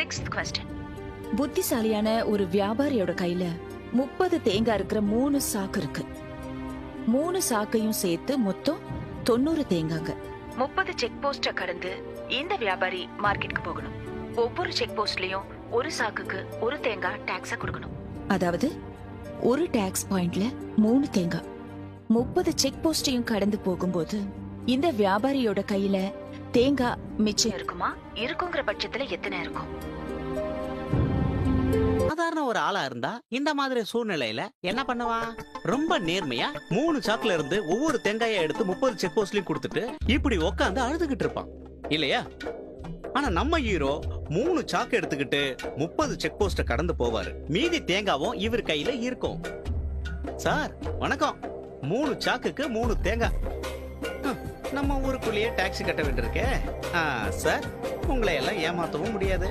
6th question. புத்திசாலியான ஒரு வியாபாரியோட கையில 30 தேங்காய் இருக்கிற 3 சாக்கு இருக்கு. 3 சாக்கையும் சேர்த்து மொத்தம் 90 தேங்காங்க. 30 செக் போஸ்ட கடந்து இந்த வியாபாரி மார்க்கெட்டுக்கு போகணும். ஒவ்வொரு செக் போஸ்ட்லயும் ஒரு சாக்குக்கு ஒரு தேங்காய் டாக்ஸா கொடுக்கணும். அதாவது ஒரு டாக்ஸ் பாயிண்ட்ல 3 தேங்காய். 30 செக் போஸ்டையும் கடந்து போகும்போது இந்த வியாபாரியோட கையில தேங்காய் மிச்சம் இருக்குமா? இருக்குங்கிற பட்சத்துல எத்தனை இருக்கும்? சாதாரண ஒரு ஆளா இருந்தா இந்த மாதிரி சூழ்நிலையில என்ன பண்ணுவான்? ரொம்ப நேர்மையா 3 சாக்குல இருந்து ஒவ்வொரு தேங்காயை எடுத்து 30 செக் போஸ்ட்லயும் கொடுத்துட்டு இப்படி உட்காந்து அழுதுகிட்டு இருப்பான் இல்லையா? ஆனா நம்ம ஹீரோ 3 சாக்கு எடுத்துக்கிட்டு 30 செக் போஸ்ட கடந்து போவாரு. மீதி தேங்காவும் இவர் கையில இருக்கும். சார் வணக்கம், 3 சாக்குக்கு 3 தேங்காய். நம்ம ஊருக்குள்ளேயே டாக்ஸி கட்ட வேண்டியிருக்கே. சார், உங்களை எல்லாம் ஏமாத்தவும் முடியாது.